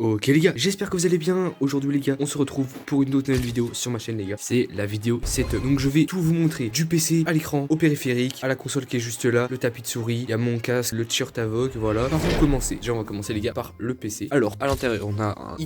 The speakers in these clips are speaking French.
Ok les gars, j'espère que vous allez bien. Aujourd'hui les gars, on se retrouve pour une autre nouvelle vidéo sur ma chaîne les gars. C'est la vidéo setup. Donc je vais tout vous montrer, du PC à l'écran, au périphérique, à la console qui est juste là, le tapis de souris, il y a mon casque, le t-shirt Avoc, voilà. Par où commencer? Déjà on va commencer les gars par le PC. Alors à l'intérieur on a un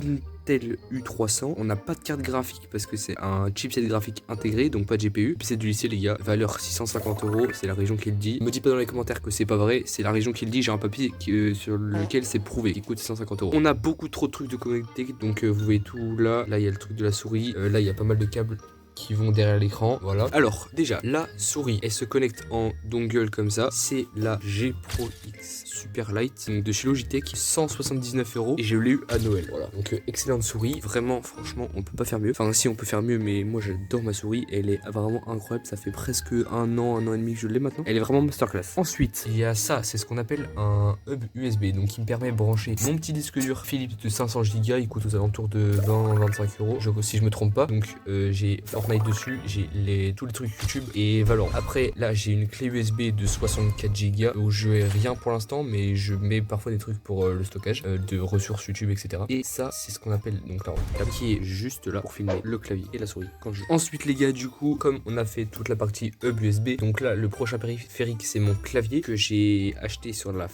Intel U300, on n'a pas de carte graphique parce que c'est un chipset graphique intégré, donc pas de GPU. PC du lycée les gars, valeur 650 €, c'est la région qui le dit. Me dis pas dans les commentaires que c'est pas vrai, c'est la région qui le dit, j'ai un papier sur lequel c'est prouvé, qui coûte 650 €. On a beaucoup trop de trucs de connecter, donc vous voyez tout là, il y a le truc de la souris, là il y a pas mal de câbles qui vont derrière l'écran, voilà. Alors déjà la souris elle se connecte en dongle comme ça, c'est la G Pro X Super Light, donc de chez Logitech, 179 € et je l'ai eu à Noël, voilà. Donc excellente souris, vraiment franchement on peut pas faire mieux, enfin si on peut faire mieux, mais moi j'adore ma souris, elle est vraiment incroyable, ça fait presque un an et demi que je l'ai maintenant, elle est vraiment masterclass. Ensuite il y a ça, c'est ce qu'on appelle un hub USB, donc qui me permet de brancher mon petit disque dur Philips de 500 Go, il coûte aux alentours de 20-25 €, si je me trompe pas. Donc j'ai Fortnite dessus, j'ai tous les trucs YouTube et Valorant. Après là j'ai une clé USB de 64 Go où je n'ai rien pour l'instant, mais je mets parfois des trucs pour le stockage de ressources YouTube, etc. Et ça c'est ce qu'on appelle donc là qui est juste là pour filmer le clavier et la souris quand je joue. Ensuite les gars, du coup comme on a fait toute la partie hub USB, donc là le prochain périphérique c'est mon clavier que j'ai acheté sur le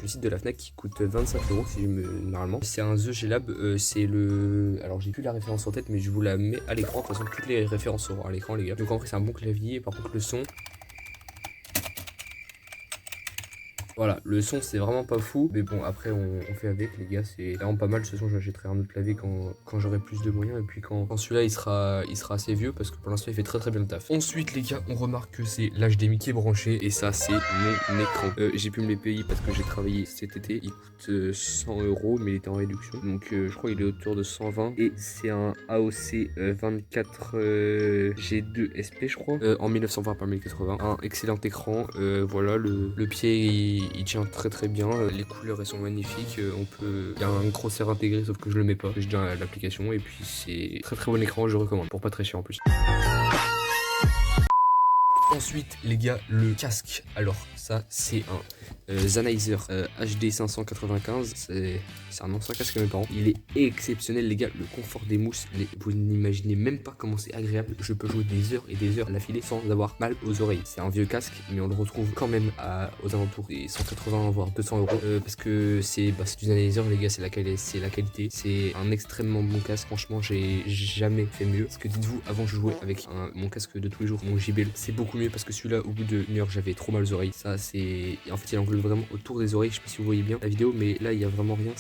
site de la Fnac, qui coûte 25 € si je me normalement. C'est un The G Lab, c'est le, alors j'ai plus la référence en tête mais je vous la mets à l'écran. De toute façon toutes les références seront à l'écran les gars. Donc en vrai c'est un bon clavier. Par contre le son, voilà, le son c'est vraiment pas fou, mais bon après on fait avec les gars, c'est vraiment pas mal. De toute façon j'achèterai un autre clavier quand j'aurai plus de moyens, et puis quand celui-là il sera assez vieux, parce que pour l'instant il fait très bien le taf. Ensuite les gars, on remarque que c'est l'HDMI qui est branché, et ça c'est mon écran. J'ai pu me les payer parce que j'ai travaillé cet été, il coûte 100 €, mais il était en réduction, donc je crois qu'il est autour de 120, et c'est un AOC 24 G2 SP je crois, en 1920 par 1080, un excellent écran. Voilà, le pied il tient très bien, les couleurs elles sont magnifiques, il y a un crosshair intégré sauf que je le mets pas, j'ai déjà l'application, et puis c'est très bon écran, je recommande, pour pas très cher en plus. Ensuite les gars, le casque, alors ça c'est un Sennheiser HD 595, c'est un ancien casque de mes parents, il est exceptionnel les gars, le confort des mousses, vous n'imaginez même pas comment c'est agréable, je peux jouer des heures et des heures à l'affilée sans avoir mal aux oreilles. C'est un vieux casque mais on le retrouve quand même aux alentours des 180 voire 200 €, parce que c'est du Sennheiser les gars, c'est la qualité, c'est un extrêmement bon casque, franchement j'ai jamais fait mieux. Parce que dites-vous, avant je jouais avec mon casque de tous les jours, mon JBL, c'est beaucoup mieux, parce que celui-là au bout d'une heure j'avais trop mal aux oreilles. Ça c'est, en fait il englobe vraiment autour des oreilles, je sais pas si vous voyez bien la vidéo, mais là il y a vraiment rien,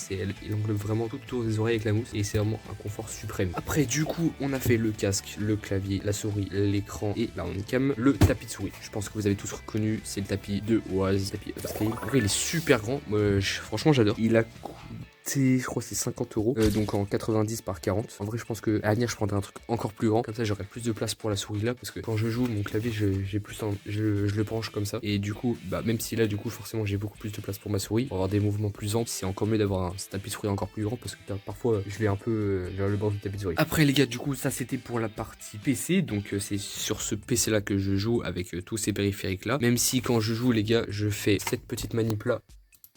il englobe vraiment tout autour des oreilles avec la mousse, et c'est vraiment un confort suprême. Après du coup on a fait le casque, le clavier, la souris, l'écran et la handcam, le tapis de souris. Je pense que vous avez tous reconnu, c'est le tapis de Oaz, tapis upscale. En vrai il est super grand, franchement j'adore. Il a je crois que c'est 50 €, donc en 90 par 40. En vrai je pense que à l'avenir je prendrai un truc encore plus grand, comme ça j'aurai plus de place pour la souris là, parce que quand je joue mon clavier je le branche comme ça, et du coup même si là du coup forcément j'ai beaucoup plus de place pour ma souris, pour avoir des mouvements plus amples, c'est encore mieux d'avoir un tapis de souris encore plus grand, parce que parfois je vais un peu vers le bord du tapis de souris. Après les gars, du coup ça c'était pour la partie PC, donc c'est sur ce PC là que je joue avec tous ces périphériques là, même si quand je joue les gars je fais cette petite manip là,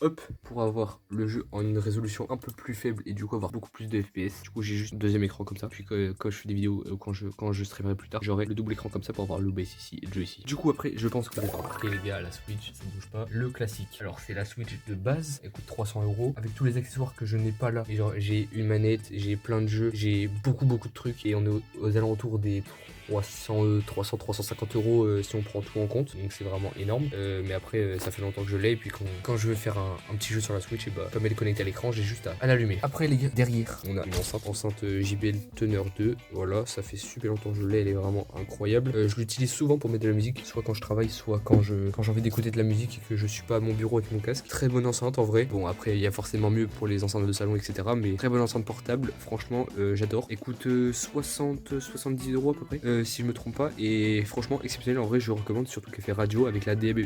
hop, pour avoir le jeu en une résolution un peu plus faible, et du coup avoir beaucoup plus de FPS. Du coup j'ai juste un deuxième écran comme ça, puis quand je fais des vidéos, quand je streamerai plus tard, j'aurai le double écran comme ça pour avoir l'OBS ici et le jeu ici. Du coup après je pense que vous avez remarqué les gars, la Switch ça bouge pas, le classique. Alors c'est la Switch de base, elle coûte 300 € avec tous les accessoires que je n'ai pas là. Et genre j'ai une manette, j'ai plein de jeux, j'ai beaucoup de trucs, et on est aux alentours des 350 € si on prend tout en compte, donc c'est vraiment énorme. Mais après ça fait longtemps que je l'ai, et puis quand je veux faire un petit jeu sur la Switch, et comme elle est connectée à l'écran, j'ai juste à l'allumer. Après les gars, derrière on a une enceinte JBL Teneur 2, voilà, ça fait super longtemps que je l'ai, elle est vraiment incroyable. Je l'utilise souvent pour mettre de la musique, soit quand je travaille, soit quand j'ai envie d'écouter de la musique et que je suis pas à mon bureau avec mon casque. Très bonne enceinte en vrai. Bon après il y a forcément mieux pour les enceintes de salon, etc., mais très bonne enceinte portable, franchement j'adore. Elle coûte 70 € à peu près, si je me trompe pas, et franchement exceptionnel en vrai, je recommande, surtout qu'elle fait radio avec la DAB+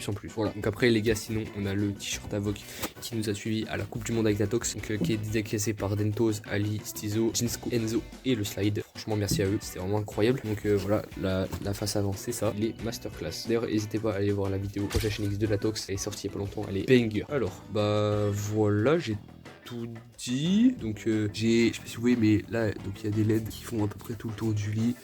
en plus. Voilà, donc après les gars, sinon on a le t-shirt Avoc qui nous a suivi à la Coupe du Monde avec la Tox, donc, qui est dédicacé par Dentos, Ali, Stizo, Jinsko, Enzo et le slide. Franchement merci à eux, c'était vraiment incroyable. Donc voilà, la face avant c'est ça, les masterclass. D'ailleurs n'hésitez pas à aller voir la vidéo Prochaine X de la Tox, elle est sortie il y a pas longtemps, elle est banger. Alors voilà, j'ai tout dit. Donc je sais pas si vous voyez, mais là, donc il y a des LED qui font à peu près tout le tour du lit.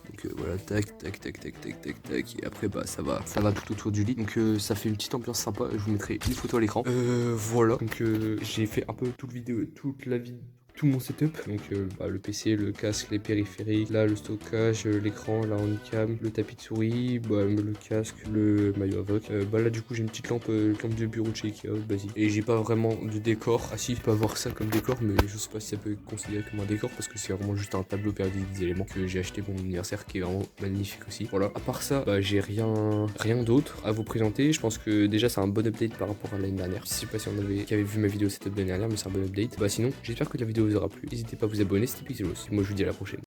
Donc voilà, tac, tac, tac, tac, tac, tac, tac. Et après, bah ça va tout autour du lit. Donc ça fait une petite ambiance sympa. Je vous mettrai une photo à l'écran. Voilà. Donc j'ai fait un peu tout mon setup, donc le PC, le casque, les périphériques, là le stockage, l'écran, la handicam, le tapis de souris, le casque, le maillot Avoc. Là du coup j'ai une petite lampe, de bureau de chez Ikea, basique. Et j'ai pas vraiment de décor. Ah si, je peux avoir ça comme décor, mais je sais pas si ça peut être considéré comme un décor parce que c'est vraiment juste un tableau perdu des éléments que j'ai acheté pour mon anniversaire qui est vraiment magnifique aussi. Voilà. À part ça, j'ai rien d'autre à vous présenter. Je pense que déjà c'est un bon update par rapport à l'année dernière. Je sais pas si qui avait vu ma vidéo setup de l'année dernière, mais c'est un bon update. Sinon, j'espère que la vidéo vous aura plu. N'hésitez pas à vous abonner, c'était Pixelos. Moi je vous dis à la prochaine.